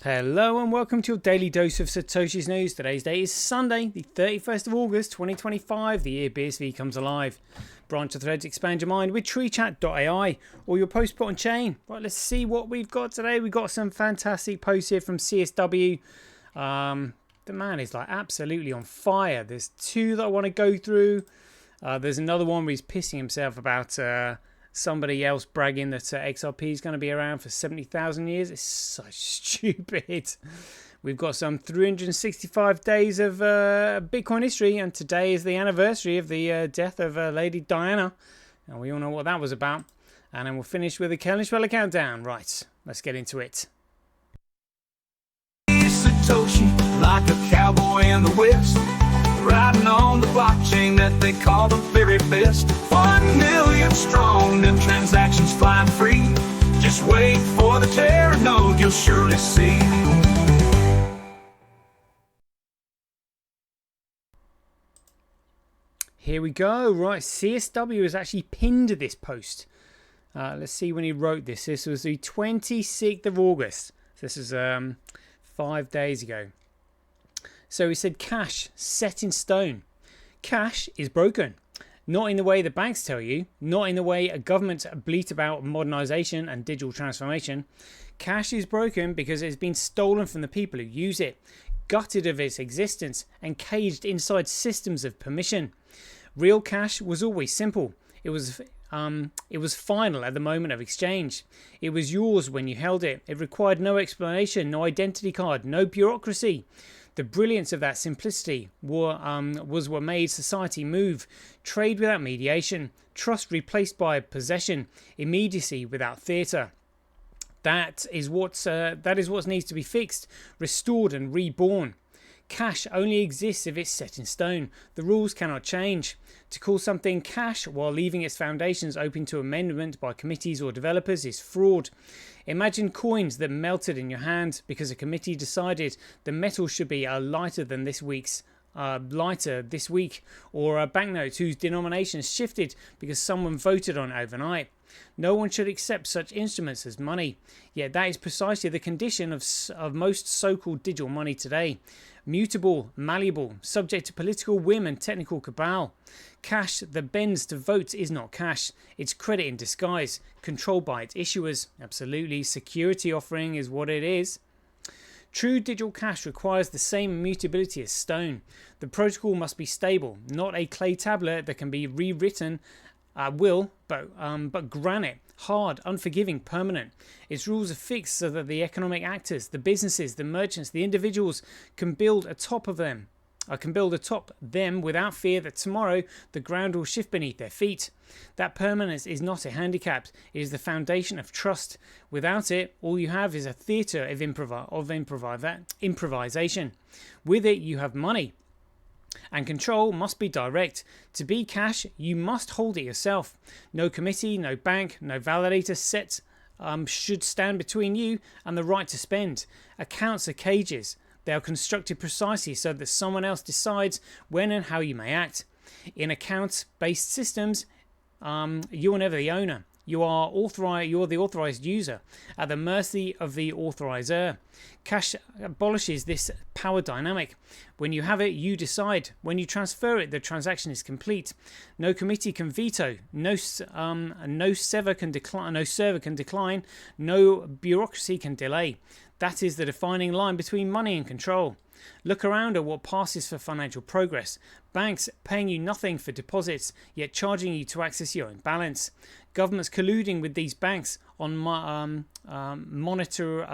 Hello and welcome to your daily dose of Satoshi's news. Today's date is Sunday, the 31st of August 2025, the year BSV comes alive. Branch of threads, expand your mind with treechat.ai or your post put on chain. Right, let's see what we've got today. We've got some fantastic posts here from CSW. The man is like absolutely on fire. There's two that I want to go through. There's another one where he's pissing himself about somebody else bragging that XRP is going to be around for 70,000 years. It's so stupid. We've got some 365 days of Bitcoin history, and today is the anniversary of the death of Lady Diana. And we all know what that was about. And then we'll finish with the Kelly countdown. Right, let's get into it. Satoshi, like a cowboy in the West, riding on the blockchain that they call the very best. 1 million strong, them transactions flying free. Just wait for the Terra node, you'll surely see. Here we go. Right, CSW has actually pinned this post. Let's see when he wrote this. This was the 26th of August. This is 5 days ago. So he said, cash set in stone. Cash is broken. Not in the way the banks tell you, not in the way a government bleat about modernization and digital transformation. Cash is broken because it's been stolen from the people who use it, gutted of its existence, and caged inside systems of permission. Real cash was always simple. It was final at the moment of exchange. It was yours when you held it. It required no explanation, no identity card, no bureaucracy. The brilliance of that simplicity was what made society move. Trade without mediation, trust replaced by possession, immediacy without theatre. That is what needs to be fixed, restored and reborn. Cash only exists if it's set in stone. The rules cannot change. To call something cash while leaving its foundations open to amendment by committees or developers is fraud. Imagine coins that melted in your hand because a committee decided the metal should be lighter this week, or banknotes whose denominations shifted because someone voted on it overnight. No one should accept such instruments as money. Yet that is precisely the condition of most so-called digital money today. Mutable, malleable, subject to political whim and technical cabal. Cash that bends to votes is not cash. It's credit in disguise, controlled by its issuers. Absolutely, security offering is what it is. True digital cash requires the same immutability as stone. The protocol must be stable, not a clay tablet that can be rewritten at will, but granite, hard, unforgiving, permanent. Its rules are fixed so that the economic actors, the businesses, the merchants, the individuals can build atop them without fear that tomorrow the ground will shift beneath their feet. That permanence is not a handicap, it is the foundation of trust. Without it, all you have is a theatre of improvisation. With it, you have money. And control must be direct. To be cash, you must hold it yourself. No committee, no bank, no validator should stand between you and the right to spend. Accounts are cages. They are constructed precisely so that someone else decides when and how you may act. In account-based systems, you are never the owner. You are the authorized user, at the mercy of the authorizer. Cash abolishes this power dynamic. When you have it, you decide. When you transfer it, the transaction is complete. No committee can veto. No server can decline. No bureaucracy can delay. That is the defining line between money and control. Look around at what passes for financial progress. Banks paying you nothing for deposits, yet charging you to access your own balance. Governments colluding with these banks on monitor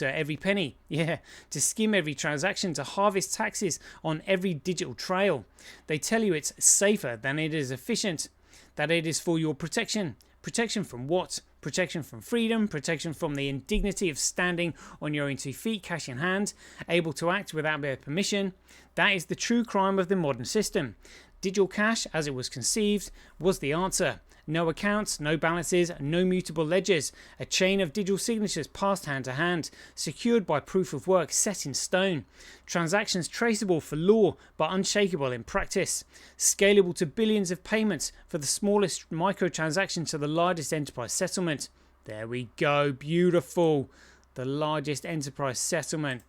every penny. To skim every transaction, to harvest taxes on every digital trail. They tell you it's safer than it is efficient, that it is for your protection. Protection from what? Protection from freedom, protection from the indignity of standing on your own 2 feet, cash in hand, able to act without their permission. That is the true crime of the modern system. Digital cash, as it was conceived, was the answer. No accounts, no balances, no mutable ledgers. A chain of digital signatures passed hand to hand, secured by proof of work set in stone. Transactions traceable for law but unshakable in practice. Scalable to billions of payments for the smallest microtransaction to the largest enterprise settlement. There we go. Beautiful. the largest enterprise settlement,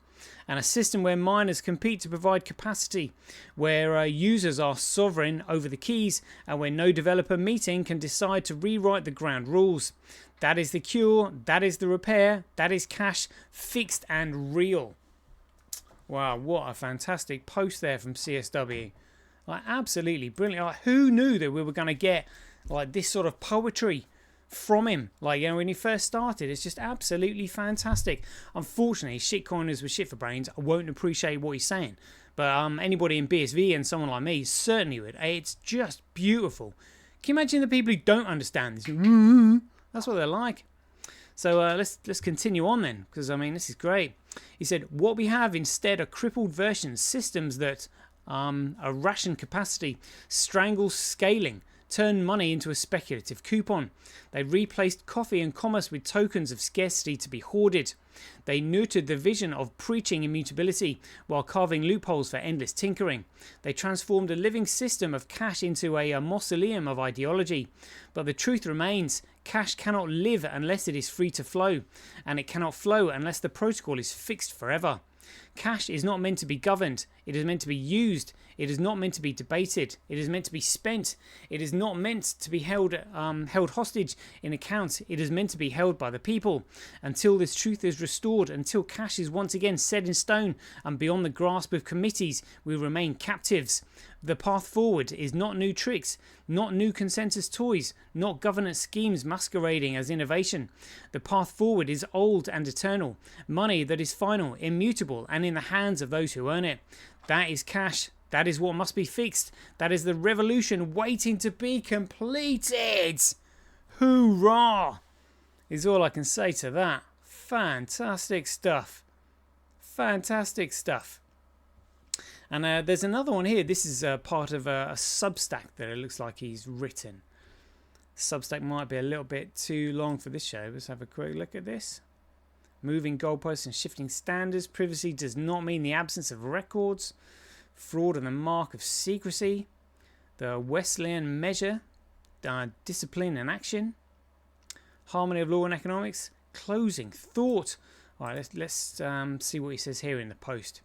and a system where miners compete to provide capacity, where users are sovereign over the keys, and where no developer meeting can decide to rewrite the ground rules. That is the cure, that is the repair, that is cash, fixed and real. Wow, what a fantastic post there from CSW. Like, absolutely brilliant. Like, who knew that we were going to get like this sort of poetry from him? Like, you know, when he first started, it's just absolutely fantastic. Unfortunately, shitcoiners with shit for brains won't appreciate what he's saying, but anybody in BSV and someone like me certainly would. It's just beautiful. Can you imagine the people who don't understand this? That's what they're like. So let's continue on then, because I mean, this is great. He said, what we have instead are crippled versions, systems that a ration capacity, strangle scaling, turn money into a speculative coupon. They replaced coffee and commerce with tokens of scarcity to be hoarded. They nurtured the vision of preaching immutability while carving loopholes for endless tinkering. They transformed a living system of cash into a mausoleum of ideology. But the truth remains, cash cannot live unless it is free to flow, and it cannot flow unless the protocol is fixed forever. Cash is not meant to be governed, it is meant to be used, it is not meant to be debated, it is meant to be spent, it is not meant to be held hostage in account, it is meant to be held by the people. Until this truth is restored, until cash is once again set in stone and beyond the grasp of committees, we remain captives. The path forward is not new tricks, not new consensus toys, not governance schemes masquerading as innovation. The path forward is old and eternal, money that is final, immutable, and in the hands of those who earn it. That is cash. That is what must be fixed. That is the revolution waiting to be completed. Hoorah! Is all I can say to that. Fantastic stuff. Fantastic stuff. And there's another one here. This is part of a Substack that it looks like he's written. Substack might be a little bit too long for this show. Let's have a quick look at this. Moving goalposts and shifting standards. Privacy does not mean the absence of records. Fraud and the mark of secrecy. The Wesleyan measure. Discipline and action. Harmony of law and economics. Closing thought. All right, let's see what he says here in the post.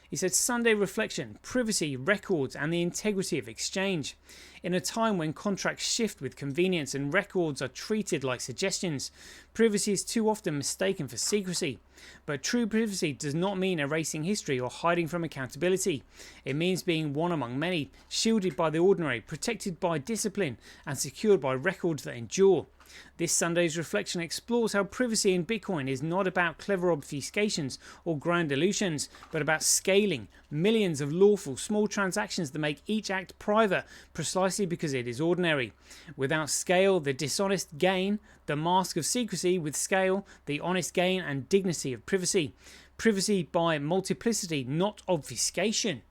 He said, Sunday reflection, privacy, records, and the integrity of exchange. In a time when contracts shift with convenience and records are treated like suggestions, privacy is too often mistaken for secrecy. But true privacy does not mean erasing history or hiding from accountability. It means being one among many, shielded by the ordinary, protected by discipline, and secured by records that endure. This Sunday's reflection explores how privacy in Bitcoin is not about clever obfuscations or grand illusions, but about scaling millions of lawful small transactions that make each act private precisely because it is ordinary. Without scale, the dishonest gain, the mask of secrecy; with scale, the honest gain and dignity of privacy. Privacy by multiplicity, not obfuscation.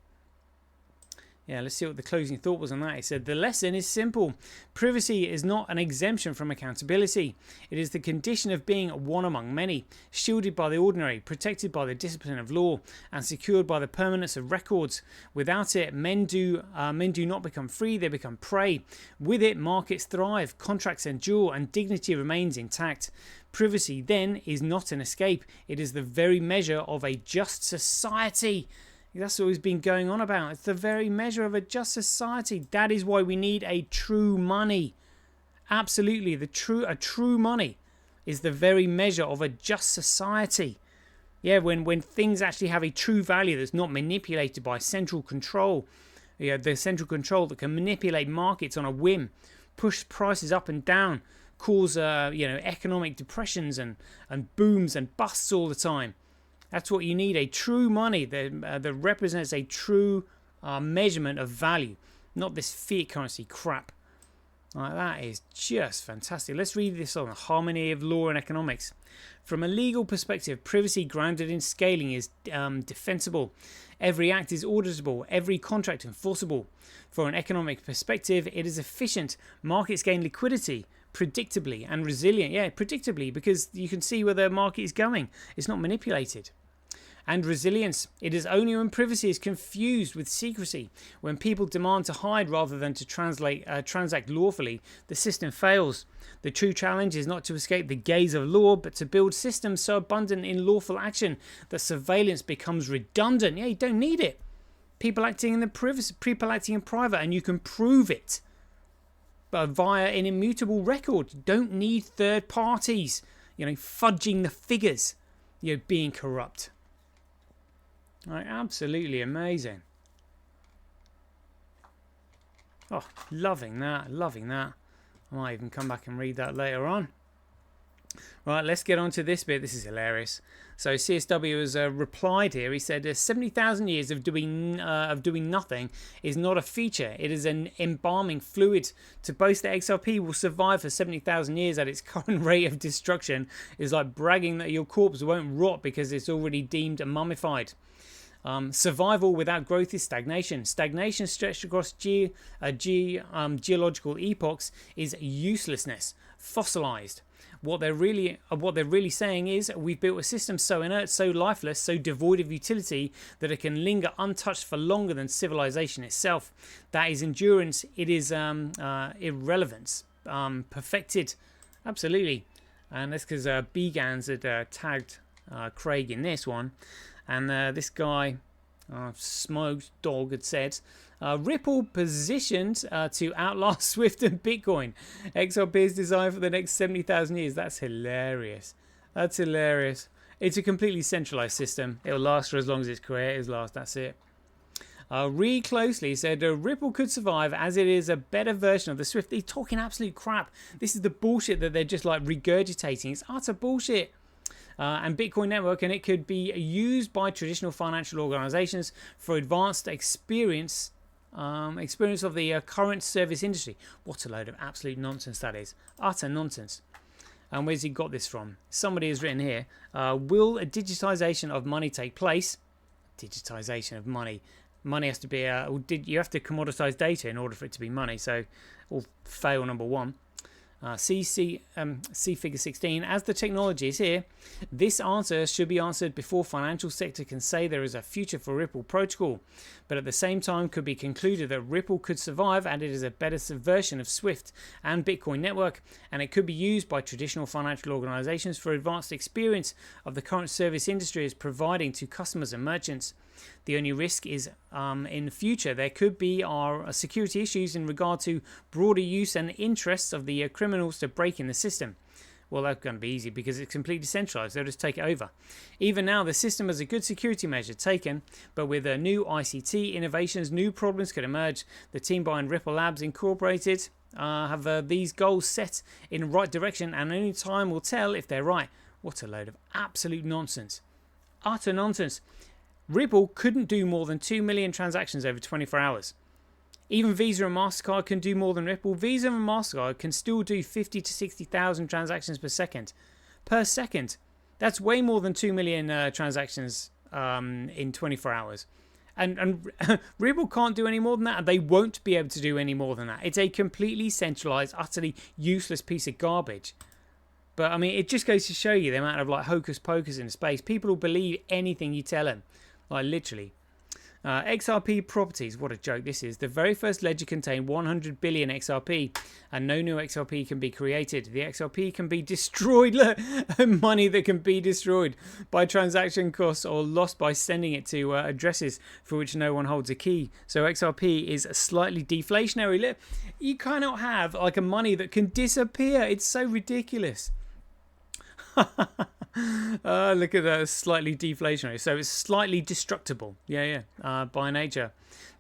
Yeah, let's see what the closing thought was on that. He said, the lesson is simple. Privacy is not an exemption from accountability. It is the condition of being one among many, shielded by the ordinary, protected by the discipline of law, and secured by the permanence of records. Without it, men do not become free, they become prey. With it, markets thrive, contracts endure, and dignity remains intact. Privacy, then, is not an escape. It is the very measure of a just society. That's what he's been going on about. It's the very measure of a just society. That is why we need a true money. Absolutely, a true money is the very measure of a just society. Yeah, when things actually have a true value that's not manipulated by central control. Yeah, the central control that can manipulate markets on a whim, push prices up and down, cause economic depressions and booms and busts all the time. That's what you need, a true money that represents a true measurement of value, not this fiat currency crap. That is just fantastic. Let's read this on the harmony of law and economics. From a legal perspective, privacy grounded in scaling is defensible. Every act is auditable, every contract enforceable. For an economic perspective, it is efficient. Markets gain liquidity predictably and resilient. Yeah, predictably, because you can see where the market is going. It's not manipulated. and resilience. It is only when privacy is confused with secrecy, when people demand to hide rather than to transact lawfully, the system fails. The true challenge is not to escape the gaze of law, but to build systems so abundant in lawful action that surveillance becomes redundant. Yeah, you don't need it. People acting in the privacy, people acting in private, and you can prove it via an immutable record. You don't need third parties, fudging the figures, being corrupt. Right, absolutely amazing. Oh, loving that, loving that. I might even come back and read that later on. Right, let's get on to this bit. This is hilarious. So CSW has replied here. He said 70,000 years of doing nothing is not a feature. It is an embalming fluid. To boast that XRP will survive for 70,000 years at its current rate of destruction is like bragging that your corpse won't rot because it's already deemed mummified. Survival without growth is stagnation. Stagnation stretched across geological epochs is uselessness, fossilized. What they're really saying is we've built a system so inert, so lifeless, so devoid of utility that it can linger untouched for longer than civilization itself. That is endurance. It is irrelevance. Perfected. Absolutely. And that's because Begans had tagged Craig in this one. And this guy, Smoked Dog, had said, Ripple positioned to outlast Swift and Bitcoin. XRP is designed for the next 70,000 years. That's hilarious. That's hilarious. It's a completely centralized system. It'll last for as long as its creators last. That's it. Read closely said Ripple could survive as it is a better version of the Swift. They're talking absolute crap. This is the bullshit that they're just like regurgitating. It's utter bullshit. And Bitcoin Network, and it could be used by traditional financial organizations for advanced experience of the current service industry. What a load of absolute nonsense that is. Utter nonsense. And where's he got this from? Somebody has written here, will a digitization of money take place? Digitization of money. Money has to be, you have to commoditize data in order for it to be money. So, all fail number one. See figure 16. As the technology is here, this answer should be answered before financial sector can say there is a future for Ripple protocol. But at the same time could be concluded that Ripple could survive and it is a better version of Swift and Bitcoin Network, and it could be used by traditional financial organizations for advanced experience of the current service industry is providing to customers and merchants. The only risk is in the future there could be security issues in regard to broader use and interests of the criminals to break in the system. Well, that's going to be easy because it's completely centralized. They'll just take it over. Even now, the system has a good security measure taken, but with new ICT innovations, new problems could emerge. The team behind Ripple Labs Incorporated have these goals set in the right direction, and only time will tell if they're right. What a load of absolute nonsense. Utter nonsense. Ripple couldn't do more than 2 million transactions over 24 hours. Even Visa and MasterCard can do more than Ripple. Visa and MasterCard can still do 50 to 60,000 transactions per second. That's way more than 2 million transactions in 24 hours. And Ripple can't do any more than that. And they won't be able to do any more than that. It's a completely centralized, utterly useless piece of garbage. But, I mean, it just goes to show you the amount of, like, hocus pocus in space. People will believe anything you tell them. Like, literally. XRP properties, what a joke this is. The very first ledger contained 100 billion XRP, and no new XRP can be created. The XRP can be destroyed, money that can be destroyed by transaction costs or lost by sending it to addresses for which no one holds a key. So XRP is slightly deflationary. Look, you cannot have like a money that can disappear. It's so ridiculous. Look at that, slightly deflationary. So it's slightly destructible. By nature.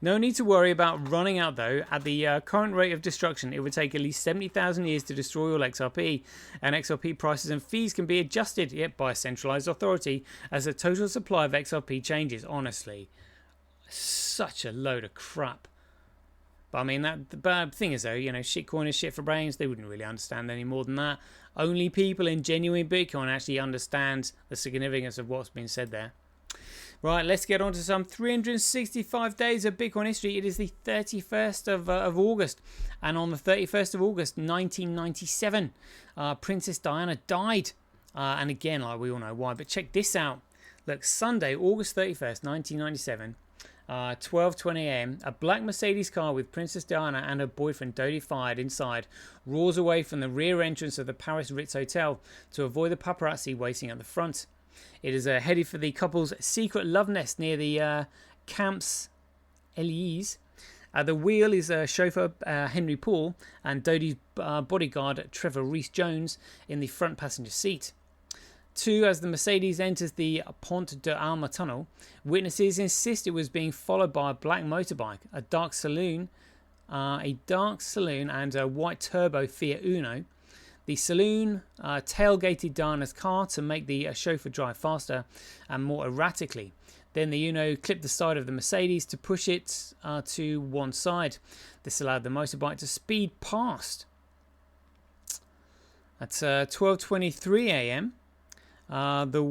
No need to worry about running out though. At the current rate of destruction, it would take at least 70,000 years to destroy all XRP, and XRP prices and fees can be adjusted by a centralized authority as the total supply of XRP changes. Honestly, such a load of crap. But I mean, the bad thing is though, shitcoin is shit for brains. They wouldn't really understand any more than that. Only people in genuine Bitcoin actually understand the significance of what's been said there. Right, let's get on to some 365 days of Bitcoin history. It is the 31st of August. And on the 31st of August, 1997, Princess Diana died. And again, like we all know why. But check this out. Look, Sunday, August 31st, 1997, 12:20 a.m., a black Mercedes car with Princess Diana and her boyfriend Dodi Fayed inside roars away from the rear entrance of the Paris Ritz Hotel to avoid the paparazzi waiting at the front. It is headed for the couple's secret love nest near the Camps Elysees. At the wheel is chauffeur Henry Paul and Dodi's bodyguard Trevor Rees-Jones in the front passenger seat. As the Mercedes enters the Pont de Alma tunnel, witnesses insist it was being followed by a black motorbike, a dark saloon and a white turbo Fiat Uno. The saloon tailgated Diana's car to make the chauffeur drive faster and more erratically. Then the Uno clipped the side of the Mercedes to push it to one side. This allowed the motorbike to speed past. At 12:23 a.m., the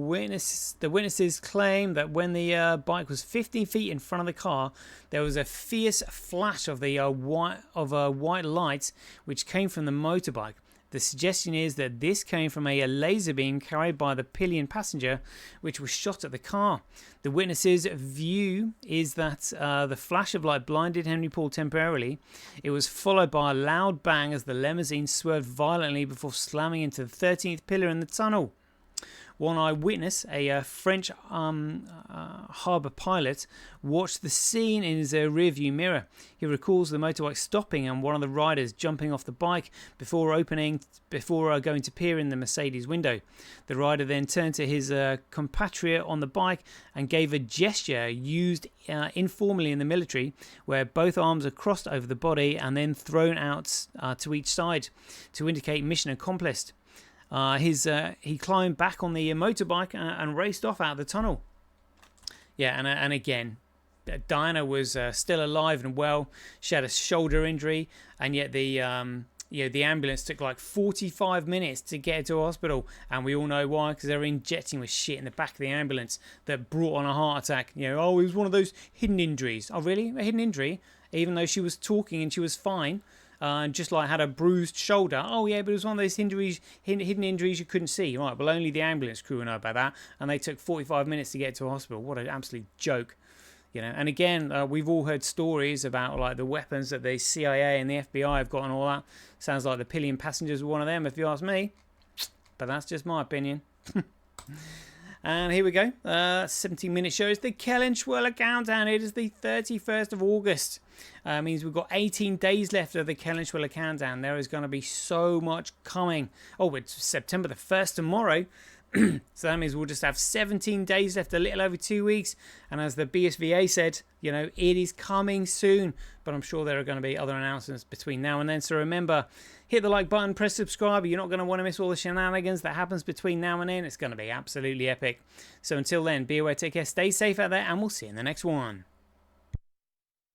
witnesses claim that when the bike was 15 feet in front of the car, there was a fierce flash of the white light which came from the motorbike. The suggestion is that this came from a laser beam carried by the pillion passenger, which was shot at the car. The witnesses' view is that the flash of light blinded Henry Paul temporarily. It was followed by a loud bang as the limousine swerved violently before slamming into the 13th pillar in the tunnel. One eyewitness, a French harbour pilot, watched the scene in his rearview mirror. He recalls the motorbike stopping and one of the riders jumping off the bike before going to peer in the Mercedes window. The rider then turned to his compatriot on the bike and gave a gesture used informally in the military, where both arms are crossed over the body and then thrown out to each side to indicate mission accomplished. He climbed back on the motorbike and raced off out of the tunnel. Yeah, and again, Diana was still alive and well. She had a shoulder injury, and yet the ambulance took like 45 minutes to get her to a hospital, and we all know why, because they were injecting with shit in the back of the ambulance that brought on a heart attack. You know, oh, it was one of those hidden injuries. Oh, really? A hidden injury? Even though she was talking and she was fine. And just like had a bruised shoulder. Oh yeah, but it was one of those hidden injuries you couldn't see. Right, well only the ambulance crew know about that, and they took 45 minutes to get to a hospital. What an absolute joke, you know. And again, we've all heard stories about like the weapons that the CIA and the FBI have got and all that. Sounds like the pillion passengers were one of them, if you ask me. But that's just my opinion. And here we go. 17-minute show is the Kellenschweiler Countdown. It is the 31st of August. Means we've got 18 days left of the Kellenschweiler Countdown. There is going to be so much coming. Oh, it's September the 1st tomorrow. So that means we'll just have 17 days left, a little over 2 weeks. And as the BSVA said, you know, it is coming soon. But I'm sure there are going to be other announcements between now and then. So remember, hit the like button, press subscribe. You're not going to want to miss all the shenanigans that happens between now and then. It's going to be absolutely epic. So until then, be aware, take care, stay safe out there, and we'll see you in the next one.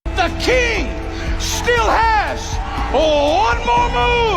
The king still has one more move.